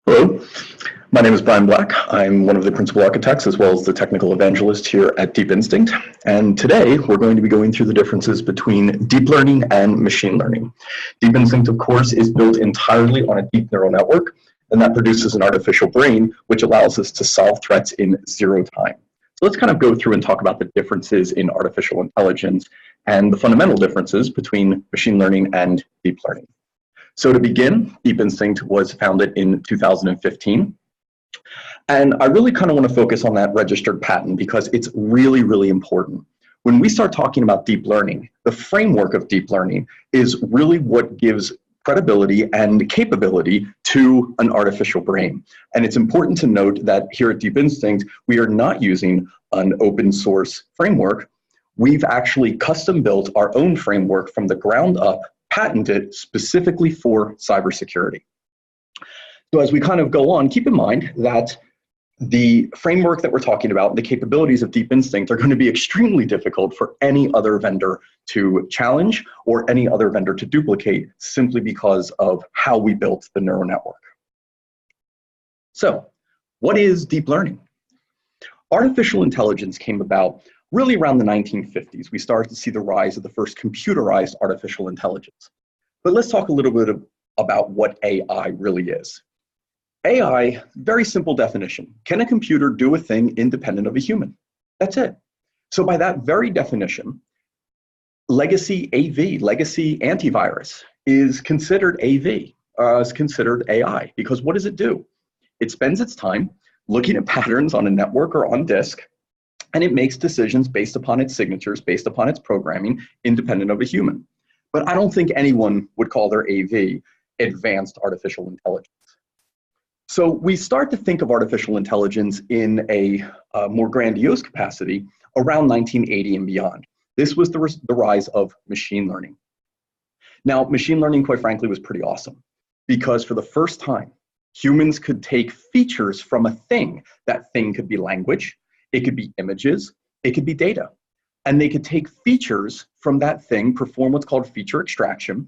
Hello, my name is Brian Black. I'm one of the principal architects as well as the technical evangelist here at Deep Instinct. And today we're going to be going through the differences between deep learning and machine learning. Deep Instinct, of course, is built entirely on a deep neural network, and that produces an artificial brain, which allows us to solve threats in zero time. So let's kind of go through and talk about the differences in artificial intelligence and the fundamental differences between machine learning and deep learning. So to begin, Deep Instinct was founded in 2015. And I really kind of want to focus on that registered patent because it's really, really important. When we start talking about deep learning, the framework of deep learning is really what gives credibility and capability to an artificial brain. And it's important to note that here at Deep Instinct, we are not using an open source framework. We've actually custom built our own framework from the ground up, patented specifically for cybersecurity. So as we kind of go on, keep in mind that the framework that we're talking about, the capabilities of Deep Instinct, are going to be extremely difficult for any other vendor to challenge or any other vendor to duplicate simply because of how we built the neural network. So what is deep learning? Artificial intelligence came about really around the 1950s. We started to see the rise of the first computerized artificial intelligence. But let's talk a little bit about what AI really is. AI, very simple definition. Can a computer do a thing independent of a human? That's it. So by that very definition, legacy AV, legacy antivirus, is considered AV, is considered AI, because what does it do? It spends its time looking at patterns on a network or on disk, and it makes decisions based upon its signatures, based upon its programming, independent of a human. But I don't think anyone would call their AV advanced artificial intelligence. So we start to think of artificial intelligence in a more grandiose capacity around 1980 and beyond. This was the rise of machine learning. Now, machine learning, quite frankly, was pretty awesome because for the first time, humans could take features from a thing. That thing could be language, it could be images, it could be data. And they could take features from that thing, perform what's called feature extraction,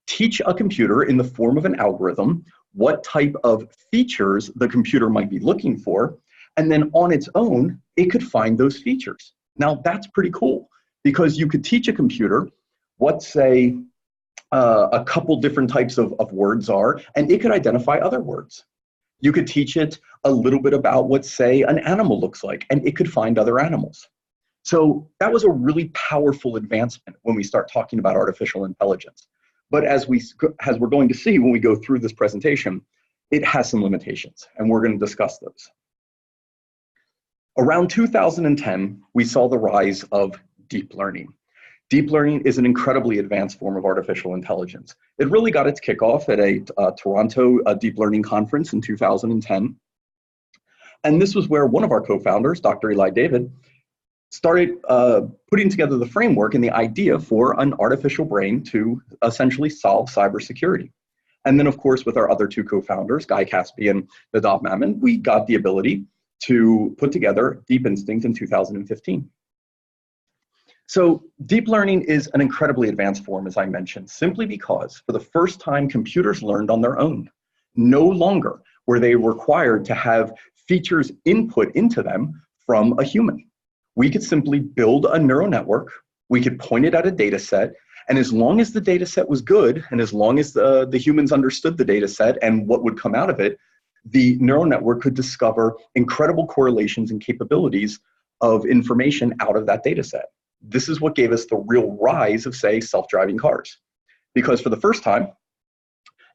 teach a computer in the form of an algorithm what type of features the computer might be looking for, and then on its own, it could find those features. Now that's pretty cool because you could teach a computer what, say, a couple different types of words are, and it could identify other words. You could teach it a little bit about what, say, an animal looks like, and it could find other animals. So that was a really powerful advancement when we start talking about artificial intelligence. But as we're going to see when we go through this presentation, it has some limitations, and we're going to discuss those. Around 2010, we saw the rise of deep learning. Deep learning is an incredibly advanced form of artificial intelligence. It really got its kickoff at a Toronto deep learning conference in 2010. And this was where one of our co-founders, Dr. Eli David, started putting together the framework and the idea for an artificial brain to essentially solve cybersecurity. And then, of course, with our other two co-founders, Guy Caspi and Nadav Mammon, we got the ability to put together Deep Instinct in 2015. So deep learning is an incredibly advanced form, as I mentioned, simply because for the first time, computers learned on their own. No longer were they required to have features input into them from a human. We could simply build a neural network, we could point it at a data set, and as long as the data set was good, and as long as the humans understood the data set and what would come out of it, the neural network could discover incredible correlations and capabilities of information out of that data set. This is what gave us the real rise of, say, self-driving cars. Because for the first time,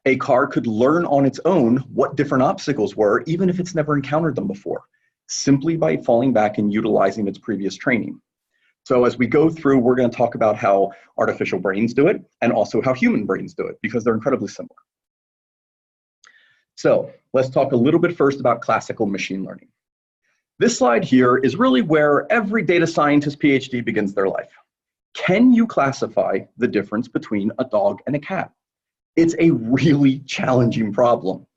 a car could learn on its own what different obstacles were, even if it's never encountered them before, simply by falling back and utilizing its previous training. So as we go through, we're going to talk about how artificial brains do it and also how human brains do it, because they're incredibly similar. So let's talk a little bit first about classical machine learning. This slide here is really where every data scientist PhD begins their life. Can you classify the difference between a dog and a cat? It's a really challenging problem.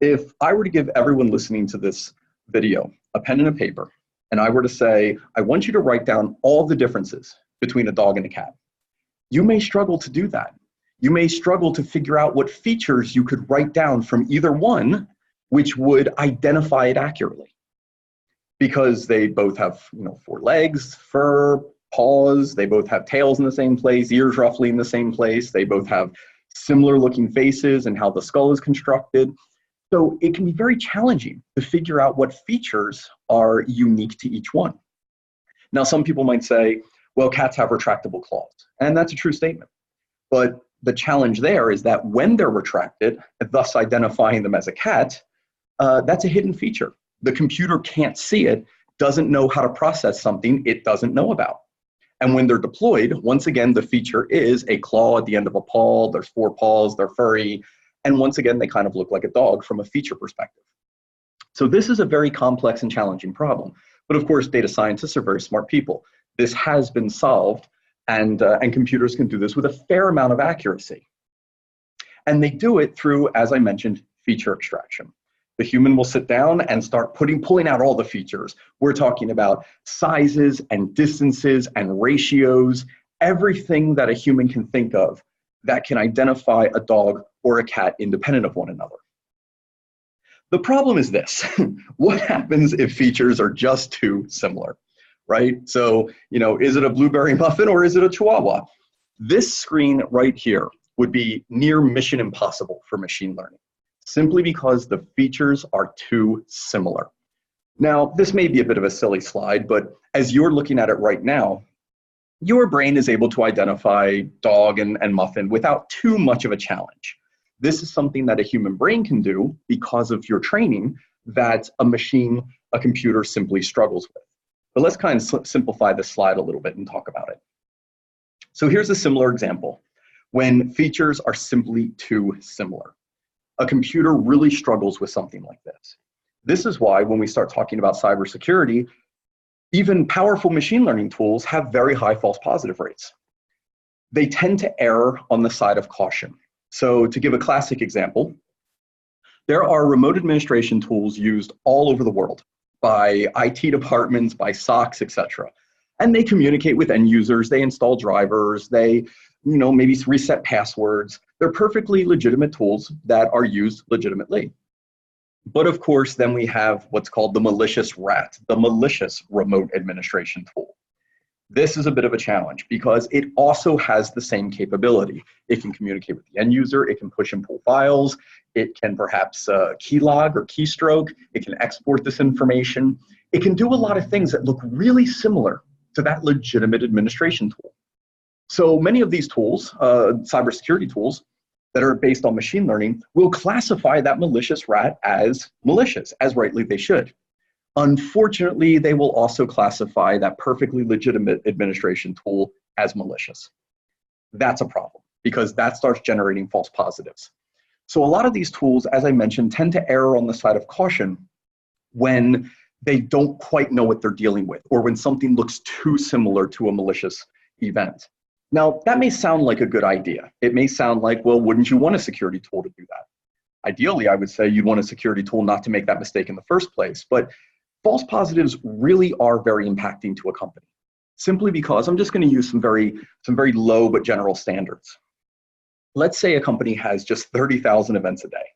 If I were to give everyone listening to this video a pen and a paper, and I were to say, I want you to write down all the differences between a dog and a cat, you may struggle to do that. You may struggle to figure out what features you could write down from either one which would identify it accurately because they both have, four legs, fur, paws, they both have tails in the same place, ears roughly in the same place, they both have similar looking faces and how the skull is constructed. So it can be very challenging to figure out what features are unique to each one. Now, some people might say, well, cats have retractable claws, and that's a true statement. But the challenge there is that when they're retracted, thus identifying them as a cat, that's a hidden feature. The computer can't see it, doesn't know how to process something it doesn't know about. And when they're deployed, once again, the feature is a claw at the end of a paw, there's four paws, they're furry, and once again, they kind of look like a dog from a feature perspective. So this is a very complex and challenging problem. But of course, data scientists are very smart people. This has been solved, and computers can do this with a fair amount of accuracy. And they do it through, as I mentioned, feature extraction. The human will sit down and start pulling out all the features. We're talking about sizes and distances and ratios, everything that a human can think of that can identify a dog or a cat independent of one another. The problem is this: what happens if features are just too similar, right? So, is it a blueberry muffin or is it a chihuahua? This screen right here would be near mission impossible for machine learning, simply because the features are too similar. Now, this may be a bit of a silly slide, but as you're looking at it right now, your brain is able to identify dog and muffin without too much of a challenge. This is something that a human brain can do because of your training that a computer simply struggles with. But let's kind of simplify this slide a little bit and talk about it. So here's a similar example. When features are simply too similar, a computer really struggles with something like this. This is why when we start talking about cybersecurity, even powerful machine learning tools have very high false positive rates. They tend to err on the side of caution. So to give a classic example, there are remote administration tools used all over the world by IT departments, by SOCs, etc. And they communicate with end users, they install drivers, they maybe reset passwords. They're perfectly legitimate tools that are used legitimately. But of course, then we have what's called the malicious RAT, the malicious remote administration tool. This is a bit of a challenge because it also has the same capability. It can communicate with the end user, it can push and pull files, it can perhaps keylog or keystroke, it can export this information. It can do a lot of things that look really similar to that legitimate administration tool. So many of these tools, cybersecurity tools, that are based on machine learning will classify that malicious RAT as malicious, as rightly they should. Unfortunately, they will also classify that perfectly legitimate administration tool as malicious. That's a problem because that starts generating false positives. So a lot of these tools, as I mentioned, tend to err on the side of caution when they don't quite know what they're dealing with or when something looks too similar to a malicious event. Now, that may sound like a good idea. It may sound like, well, wouldn't you want a security tool to do that? Ideally, I would say you'd want a security tool not to make that mistake in the first place, but false positives really are very impacting to a company, simply because I'm just going to use some very low but general standards. Let's say a company has just 30,000 events a day.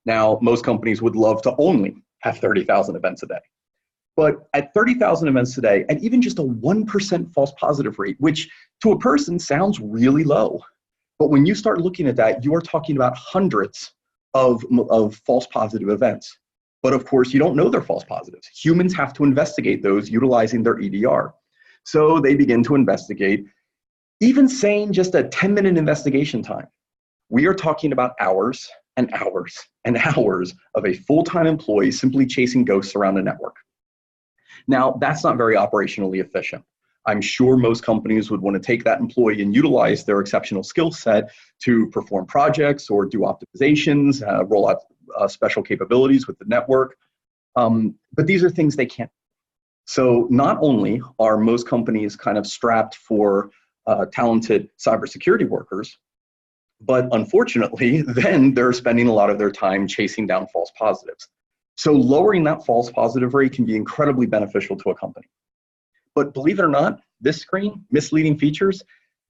Now, most companies would love to only have 30,000 events a day. But at 30,000 events a day, and even just a 1% false positive rate, which to a person sounds really low. But when you start looking at that, you are talking about hundreds of false positive events. But of course, you don't know they're false positives. Humans have to investigate those utilizing their EDR. So they begin to investigate, even saying just a 10-minute investigation time. We are talking about hours and hours and hours of a full-time employee simply chasing ghosts around the network. Now, that's not very operationally efficient. I'm sure most companies would want to take that employee and utilize their exceptional skill set to perform projects or do optimizations, roll out special capabilities with the network. But these are things they can't. So not only are most companies kind of strapped for talented cybersecurity workers, but unfortunately, then they're spending a lot of their time chasing down false positives. So lowering that false positive rate can be incredibly beneficial to a company. But believe it or not, this screen, misleading features,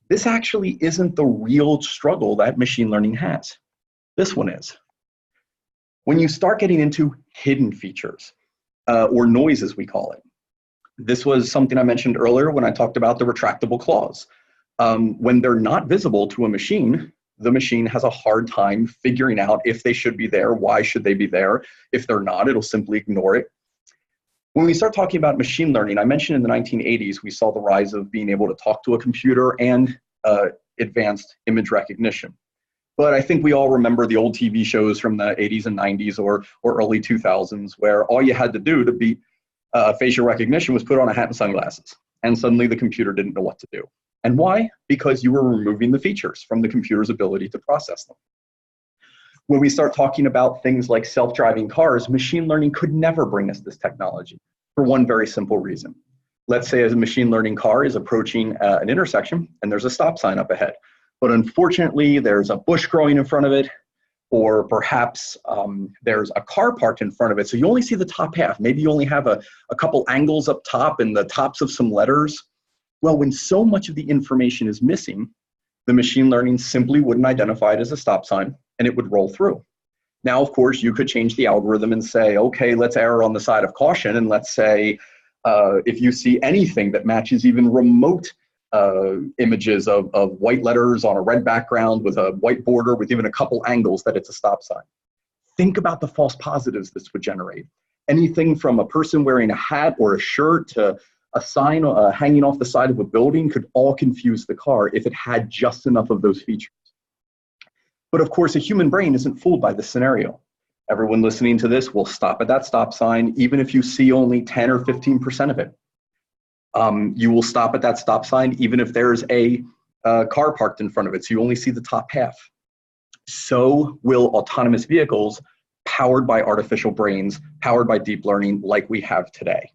this actually isn't the real struggle that machine learning has. This one is. When you start getting into hidden features, or noise as we call it, this was something I mentioned earlier when I talked about the retractable claws. When they're not visible to a machine, the machine has a hard time figuring out if they should be there, why should they be there. If they're not, it'll simply ignore it. When we start talking about machine learning, I mentioned in the 1980s, we saw the rise of being able to talk to a computer and advanced image recognition. But I think we all remember the old TV shows from the 80s and 90s or early 2000s, where all you had to do to beat facial recognition was put on a hat and sunglasses. And suddenly the computer didn't know what to do. And why? Because you were removing the features from the computer's ability to process them. When we start talking about things like self-driving cars, machine learning could never bring us this technology for one very simple reason. Let's say a machine learning car is approaching an intersection and there's a stop sign up ahead. But unfortunately, there's a bush growing in front of it, or perhaps there's a car parked in front of it. So you only see the top half. Maybe you only have a couple angles up top and the tops of some letters. Well, when so much of the information is missing, the machine learning simply wouldn't identify it as a stop sign and it would roll through. Now, of course, you could change the algorithm and say, okay, let's err on the side of caution. And let's say if you see anything that matches even remote images of white letters on a red background with a white border with even a couple angles, that it's a stop sign. Think about the false positives this would generate. Anything from a person wearing a hat or a shirt to a sign hanging off the side of a building could all confuse the car if it had just enough of those features. But of course, a human brain isn't fooled by this scenario. Everyone listening to this will stop at that stop sign, even if you see only 10 or 15% of it. You will stop at that stop sign, even if there's a car parked in front of it, so you only see the top half. So will autonomous vehicles powered by artificial brains, powered by deep learning like we have today.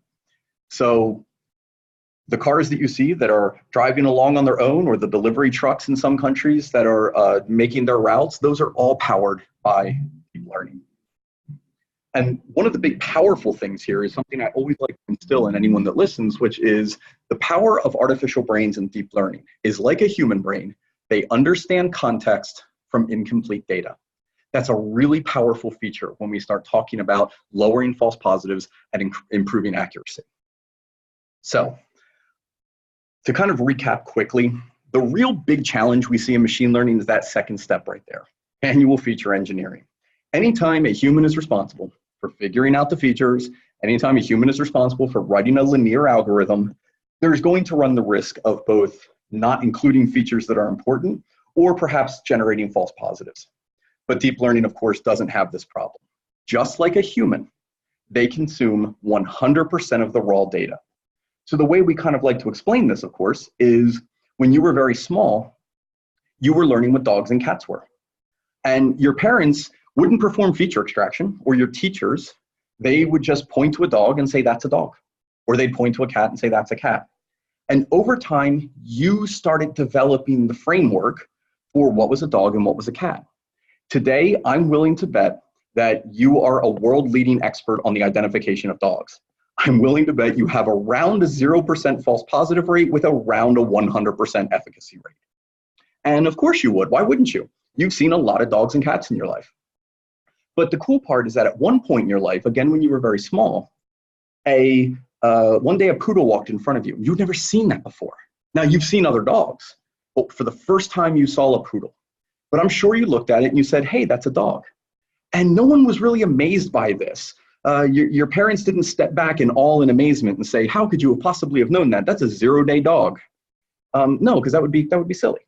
So the cars that you see that are driving along on their own, or the delivery trucks in some countries that are making their routes, those are all powered by deep learning. And one of the big powerful things here is something I always like to instill in anyone that listens, which is the power of artificial brains and deep learning is like a human brain. They understand context from incomplete data. That's a really powerful feature when we start talking about lowering false positives and improving accuracy. So, to kind of recap quickly, the real big challenge we see in machine learning is that second step right there, manual feature engineering. Anytime a human is responsible for figuring out the features, anytime a human is responsible for writing a linear algorithm, there's going to run the risk of both not including features that are important or perhaps generating false positives. But deep learning, of course, doesn't have this problem. Just like a human, they consume 100% of the raw data. So the way we kind of like to explain this, of course, is when you were very small, you were learning what dogs and cats were. And your parents wouldn't perform feature extraction, or your teachers, they would just point to a dog and say, that's a dog. Or they'd point to a cat and say, that's a cat. And over time, you started developing the framework for what was a dog and what was a cat. Today, I'm willing to bet that you are a world-leading expert on the identification of dogs. I'm willing to bet you have around a 0% false positive rate with around a 100% efficacy rate. And of course you would. Why wouldn't you? You've seen a lot of dogs and cats in your life. But the cool part is that at one point in your life, again, when you were very small, one day a poodle walked in front of you. You'd never seen that before. Now you've seen other dogs, but for the first time you saw a poodle. But I'm sure you looked at it and you said, hey, that's a dog. And no one was really amazed by this. Your parents didn't step back in awe and amazement and say, how could you possibly have known that? That's a 0-day dog. No, because that would be silly.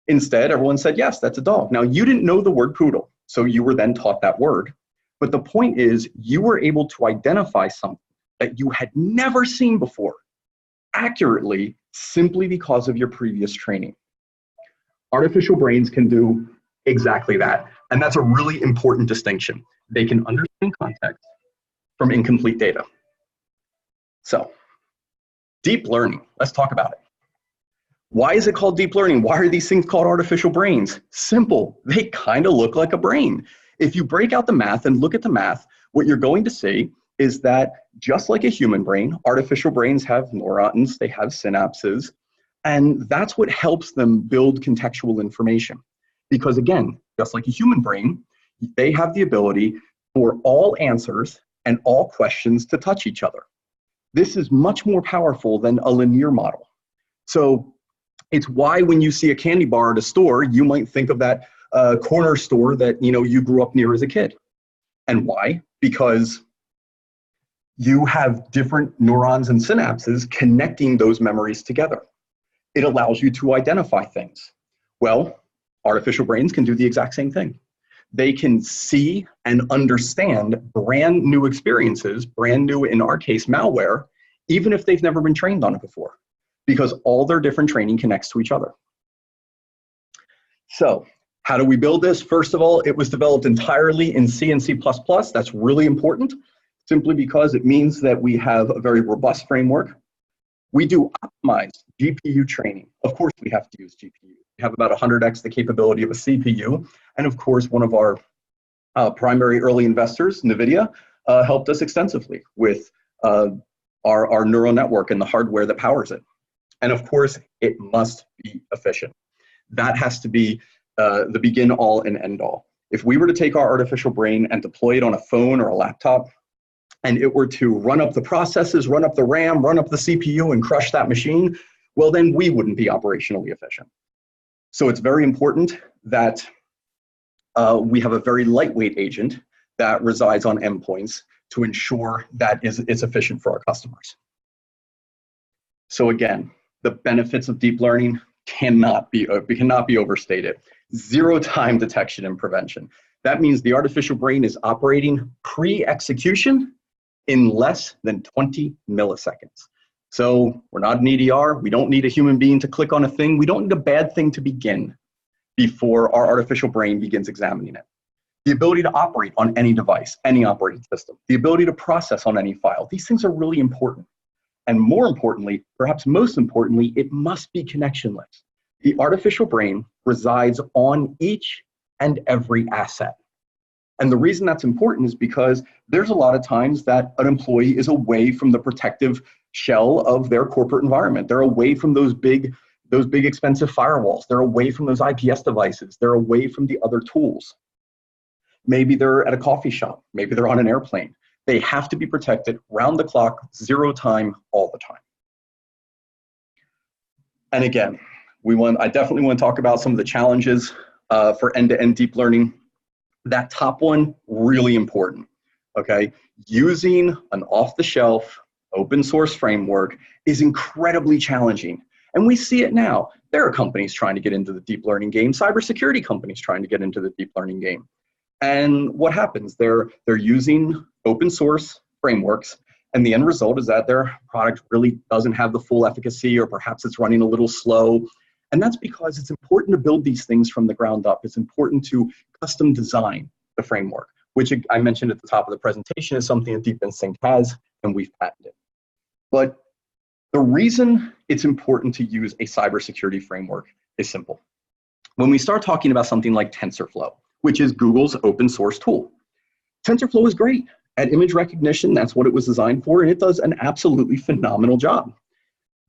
Instead, everyone said, yes, that's a dog. Now, you didn't know the word poodle, so you were then taught that word. But the point is, you were able to identify something that you had never seen before accurately simply because of your previous training. Artificial brains can do exactly that. And that's a really important distinction. They can understand context from incomplete data. So, deep learning, let's talk about it. Why is it called deep learning? Why are these things called artificial brains? Simple, they kind of look like a brain. If you break out the math and look at the math, what you're going to see is that just like a human brain, artificial brains have neurons, they have synapses, and that's what helps them build contextual information. Because again, just like a human brain, they have the ability for all answers and all questions to touch each other. This is much more powerful than a linear model. So it's why when you see a candy bar at a store, you might think of that corner store that you grew up near as a kid. And why? Because you have different neurons and synapses connecting those memories together. It allows you to identify things. Well, artificial brains can do the exact same thing. They can see and understand brand new experiences, brand new, in our case, malware, even if they've never been trained on it before, because all their different training connects to each other. So how do we build this? First of all, it was developed entirely in C and C++. That's really important, simply because it means that we have a very robust framework. We do optimized GPU training. Of course, we have to use GPU. We have about 100x the capability of a CPU. And of course, one of our primary early investors, NVIDIA, helped us extensively with our neural network and the hardware that powers it. And of course, it must be efficient. That has to be the begin all and end all. If we were to take our artificial brain and deploy it on a phone or a laptop, and it were to run up the processes, run up the RAM, run up the CPU, and crush that machine, well, then we wouldn't be operationally efficient. So it's very important that we have a very lightweight agent that resides on endpoints to ensure that it's efficient for our customers. So again, the benefits of deep learning cannot be overstated. Zero time detection and prevention. That means the artificial brain is operating pre-execution in less than 20 milliseconds. So we're not an EDR. We don't need a human being to click on a thing. We don't need a bad thing to begin before our artificial brain begins examining it. The ability to operate on any device, any operating system, the ability to process on any file. These things are really important. And more importantly, perhaps most importantly, it must be connectionless. The artificial brain resides on each and every asset. And the reason that's important is because there's a lot of times that an employee is away from the protective shell of their corporate environment. They're away from those big expensive firewalls. They're away from those IPS devices. They're away from the other tools. Maybe they're at a coffee shop. Maybe they're on an airplane. They have to be protected round the clock, zero time, all the time. And again, I definitely want to talk about some of the challenges for end-to-end deep learning. That top one, really important, okay? Using an off-the-shelf open source framework is incredibly challenging. And we see it now. There are companies trying to get into the deep learning game, cybersecurity companies trying to get into the deep learning game. And what happens? They're using open source frameworks, and the end result is that their product really doesn't have the full efficacy, or perhaps it's running a little slow. And that's because it's important to build these things from the ground up. It's important to custom design the framework, which I mentioned at the top of the presentation is something that Deep Instinct has, and we've patented. But the reason it's important to use a cybersecurity framework is simple. When we start talking about something like TensorFlow, which is Google's open source tool, TensorFlow is great at image recognition. That's what it was designed for, and it does an absolutely phenomenal job.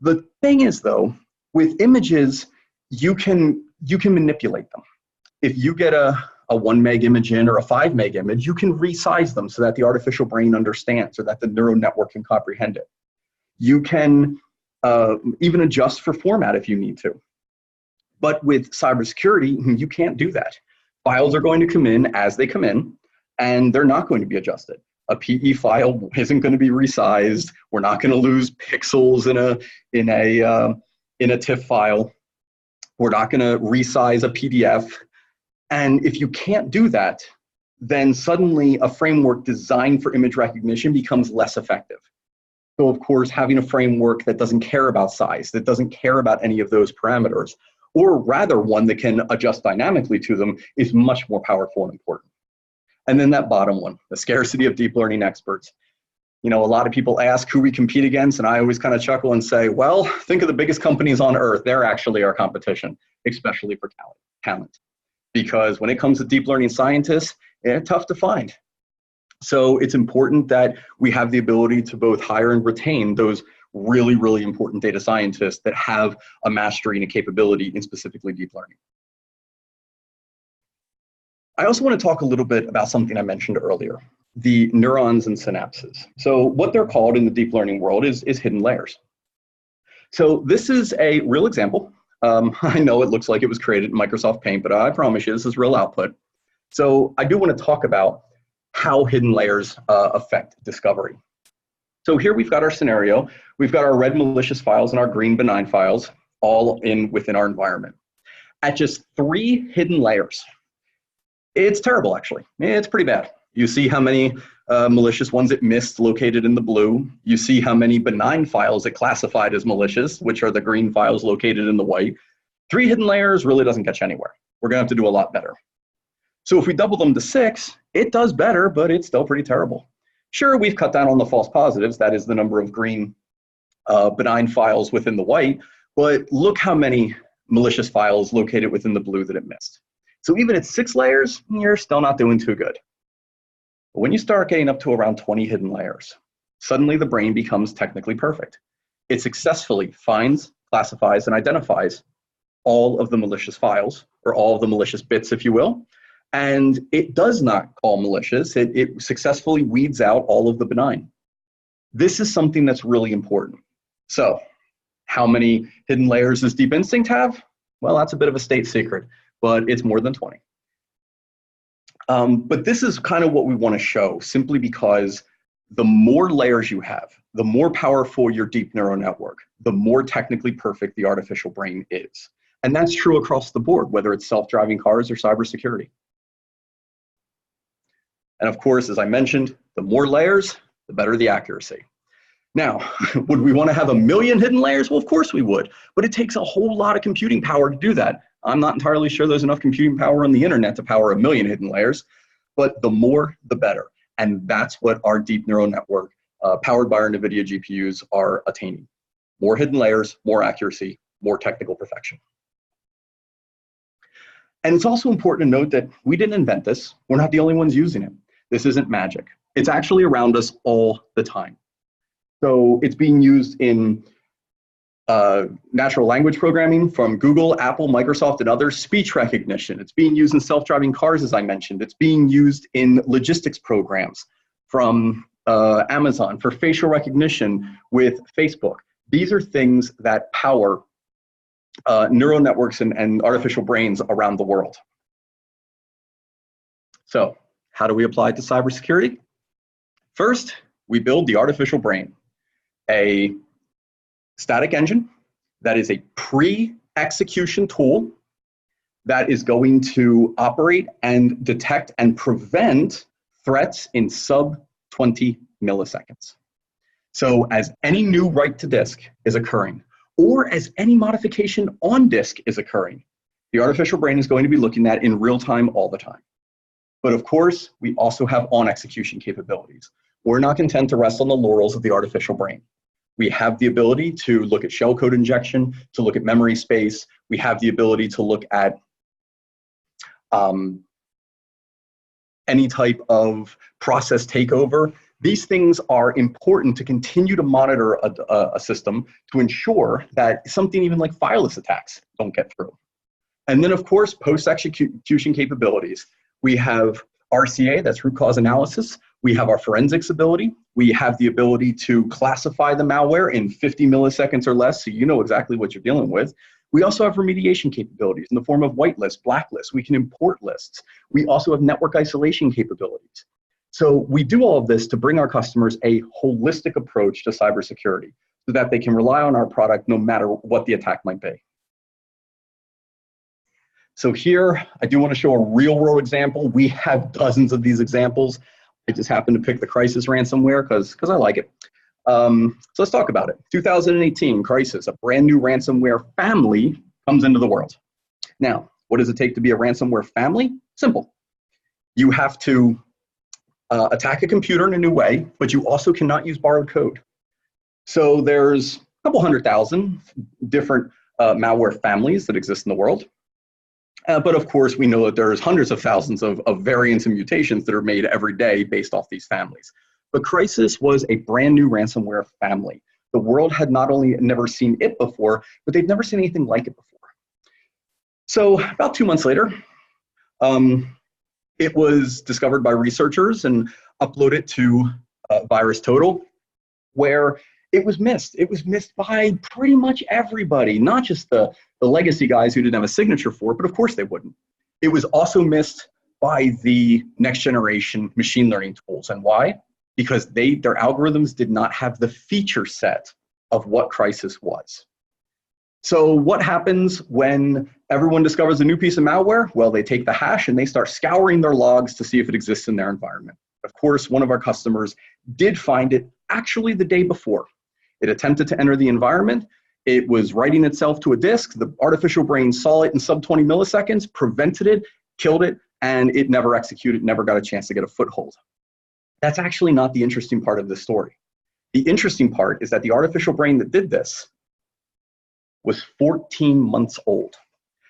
The thing is, though, with images, you can manipulate them. If you get a 1 meg image in or a 5 meg image, you can resize them so that the artificial brain understands, or that the neural network can comprehend it. You can even adjust for format if you need to. But with cybersecurity, you can't do that. Files are going to come in as they come in, and they're not going to be adjusted. A PE file isn't going to be resized. We're not going to lose pixels in a TIFF file. We're not going to resize a PDF. And if you can't do that, then suddenly a framework designed for image recognition becomes less effective. So of course, having a framework that doesn't care about size, that doesn't care about any of those parameters, or rather one that can adjust dynamically to them, is much more powerful and important. And then that bottom one, the scarcity of deep learning experts. A lot of people ask who we compete against, and I always kind of chuckle and say, well, think of the biggest companies on earth. They're actually our competition, especially for talent. Because when it comes to deep learning scientists, they're tough to find. So it's important that we have the ability to both hire and retain those really, really important data scientists that have a mastery and a capability in specifically deep learning. I also want to talk a little bit about something I mentioned earlier, the neurons and synapses. So what they're called in the deep learning world is hidden layers. So this is a real example. I know it looks like it was created in Microsoft Paint, but I promise you this is real output. So I do want to talk about how hidden layers affect discovery. So here we've got our scenario. We've got our red malicious files and our green benign files all within our environment. At just 3 hidden layers, it's terrible actually. It's pretty bad. You see how many malicious ones it missed located in the blue. You see how many benign files it classified as malicious, which are the green files located in the white. 3 hidden layers really doesn't get you anywhere. We're gonna have to do a lot better. So if we double them to 6, it does better, but it's still pretty terrible. Sure, we've cut down on the false positives, that is the number of green benign files within the white, but look how many malicious files located within the blue that it missed. So even at 6 layers, you're still not doing too good. But when you start getting up to around 20 hidden layers, suddenly the brain becomes technically perfect. It successfully finds, classifies, and identifies all of the malicious files, or all of the malicious bits, if you will, and it does not call malicious. It successfully weeds out all of the benign. This is something that's really important. So how many hidden layers does Deep Instinct have? Well, that's a bit of a state secret, but it's more than 20. But this is kind of what we want to show, simply because the more layers you have, the more powerful your deep neural network, the more technically perfect the artificial brain is. And that's true across the board, whether it's self-driving cars or cybersecurity. And of course, as I mentioned, the more layers, the better the accuracy. Now, would we want to have 1 million hidden layers? Well, of course we would, but it takes a whole lot of computing power to do that. I'm not entirely sure there's enough computing power on the internet to power 1 million hidden layers, but the more, the better. And that's what our deep neural network, powered by our NVIDIA GPUs, are attaining. More hidden layers, more accuracy, more technical perfection. And it's also important to note that we didn't invent this. We're not the only ones using it. This isn't magic. It's actually around us all the time. So it's being used in natural language programming from Google, Apple, Microsoft, and others, speech recognition. It's being used in self-driving cars, as I mentioned. It's being used in logistics programs from Amazon for facial recognition with Facebook. These are things that power neural networks and artificial brains around the world. So how do we apply it to cybersecurity? First, we build the artificial brain, a static engine that is a pre-execution tool that is going to operate and detect and prevent threats in sub 20 milliseconds. So as any new write to disk is occurring, or as any modification on disk is occurring, the artificial brain is going to be looking at in real time all the time. But of course, we also have on execution capabilities. We're not content to rest on the laurels of the artificial brain. We have the ability to look at shellcode injection, to look at memory space. We have the ability to look at any type of process takeover. These things are important to continue to monitor a system to ensure that something even like fileless attacks don't get through. And then of course, post-execution capabilities. We have RCA, that's root cause analysis. We have our forensics ability. We have the ability to classify the malware in 50 milliseconds or less, so you know exactly what you're dealing with. We also have remediation capabilities in the form of whitelist, blacklist. We can import lists. We also have network isolation capabilities. So we do all of this to bring our customers a holistic approach to cybersecurity so that they can rely on our product no matter what the attack might be. So here, I do want to show a real world example. We have dozens of these examples. I just happened to pick the Crisis ransomware because I like it. So let's talk about it. 2018, Crisis, a brand new ransomware family comes into the world. Now, what does it take to be a ransomware family? Simple. You have to attack a computer in a new way, but you also cannot use borrowed code. So there's a couple 100,000 different malware families that exist in the world. But of course, we know that there's hundreds of thousands of variants and mutations that are made every day based off these families. But Crisis was a brand new ransomware family. The world had not only never seen it before, but they'd never seen anything like it before. So about 2 months later, It was discovered by researchers and uploaded to VirusTotal, where it was missed. It was missed by pretty much everybody, not just the legacy guys who didn't have a signature for it, but of course they wouldn't. It was also missed by the next generation machine learning tools. And why? Because their algorithms did not have the feature set of what crisis was. So what happens when everyone discovers a new piece of malware? Well, they take the hash and they start scouring their logs to see if it exists in their environment. Of course, one of our customers did find it actually the day before. It attempted to enter the environment. It was writing itself to a disk. The artificial brain saw it in sub 20 milliseconds, prevented it, killed it, and it never executed, never got a chance to get a foothold. That's actually not the interesting part of this story. The interesting part is that the artificial brain that did this was 14 months old.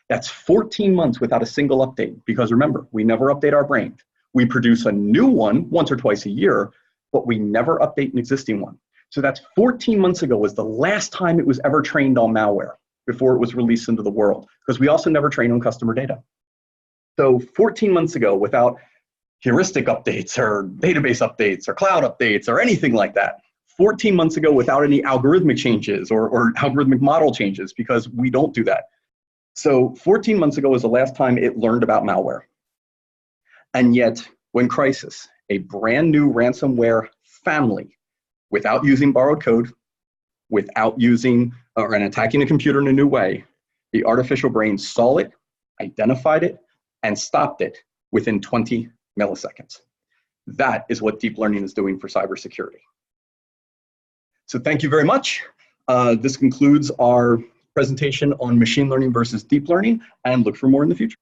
That's 14 months without a single update, because remember, we never update our brain. We produce a new one once or twice a year, but we never update an existing one. So that's 14 months ago was the last time it was ever trained on malware before it was released into the world, because we also never train on customer data. So 14 months ago, without heuristic updates or database updates or cloud updates or anything like that, 14 months ago without any algorithmic changes or algorithmic model changes, because we don't do that. So 14 months ago was the last time it learned about malware. And yet, when Crisis, a brand new ransomware family, without using borrowed code, without using or attacking a computer in a new way, the artificial brain saw it, identified it, and stopped it within 20 milliseconds. That is what deep learning is doing for cybersecurity. So thank you very much. This concludes our presentation on machine learning versus deep learning, and look for more in the future.